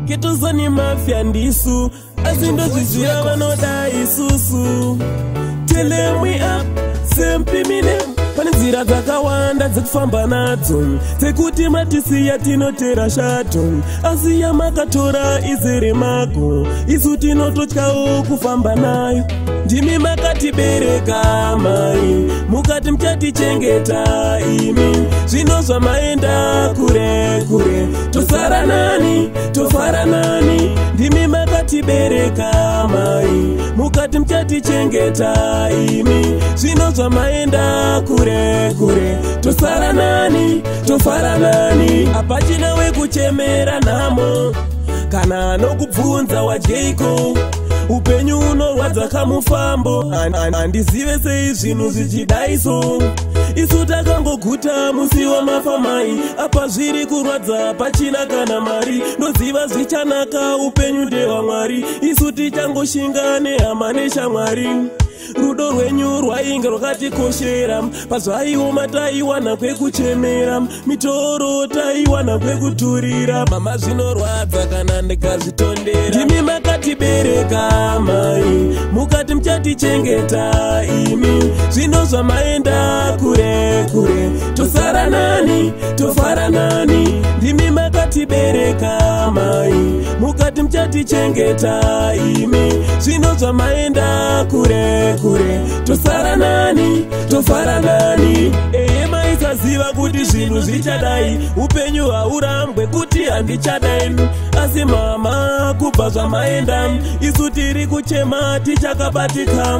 Ketozani mafia ndisu asindozvizvira vanoda isusu. Telemwe up sempimine pane nzira dzakawanda dzekufamba nadzo dzekuti matisiya tinotera shato asi yamakatora izere mako isu tinototyawo kufamba nayo. Ndimi makatibereka mai mukati muchatichengeta imi zvino zvamaenda kure kure tosara nani tofara nani. Ndimi makatibereka mai mukati muchatichengeta imi zvino zvamaenda kure kure tosara nani tofara nani. Hapachina wekuchemera nhamo kana nokubvunza wajeiko upenyu unorwadza kamufambo handizive sei zvinhu zvichidaiso. Isu takangoguta musi wamafamai apa zviri kurwadza pachina kana mari ndoziva zvichanaka upenyu ndehwamwari isu tichangoshinga nehama neshamwari. Rudo rwenyu rwainge rwakatikoshera pazvaioma taiwana kwekuchemera mitoro taiwana kwekuturira mama zvinorwadza kana ndikazvitondera. Ndimi makatibereka mai mukati muchatichengeta imi zvino zvamaenda kure kure tosara nani tofara nani. Ndimi makatibereka mai mukati muchatichengeta imi zvino zvamaenda kure kure tosara nani tofara nani. Eye maisaziva kuti zvinhu zvichadai upenyu haurambwe kuti handichadai asi mama kubva zvamaenda isu tiri kuchema tichakabatika.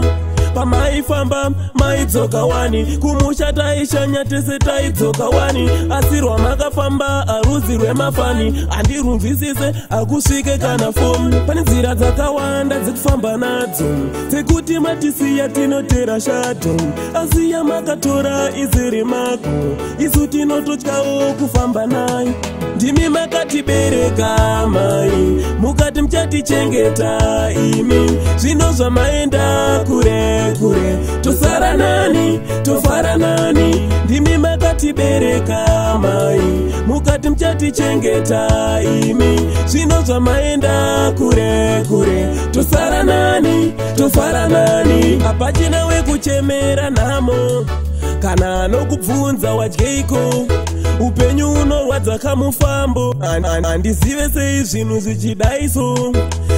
Pamaifamba maidzoka wani kumusha taishanya tese taidzoka wani asi rwamakafamba haruzi rwemafani handirumvisise hakusvike kana fomu. Pane nzira dzakawanda dzekufamba nadzo dzekuti matisiya tinotera shato asi yamakatora izere mako isu tinototyawo kufamba nayo. Ndimi makatibereka mai mukati muchatichengeta imi zvino zvamaenda kure kure tosara nani tofara nani. Ndimi makatibereka mai mukati muchatichengeta imi zvino zvamaenda kure kure tosara nani tofara nani. Hapachina wekuchemera nhamo kana nokubvunza wadyeiko upenyu unorwadza kamufambo handizive sei zvinhu zvichidaiso.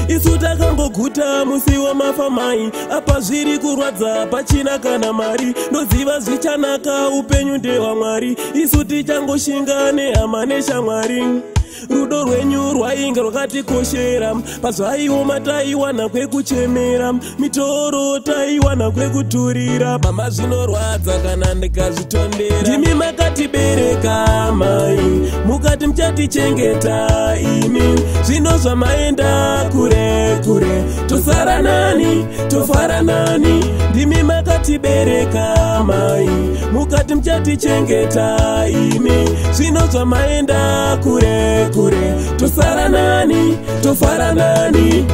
Isu takangoguta musi wamafamai apa zviri kurwadza pachina kana mari ndoziva zvichanaka upenyu ndehwamwari isu tichangoshinga nehama neshamwari. Rudo rwenyu rwainge rwakatikoshera pazvaioma taiwana kwekuchemera mitoro taiwana kwekuturira mama zvinorwadza kana ndikazvitondera. Ndimi makatibereka mai mukati muchatichengeta imi zvino zvamaenda kure kure tosara nani tofara nani. Ndimi makatibereka mai mukati muchatichengeta imi zvino zvamaenda kure kure tosara nani tofara nani.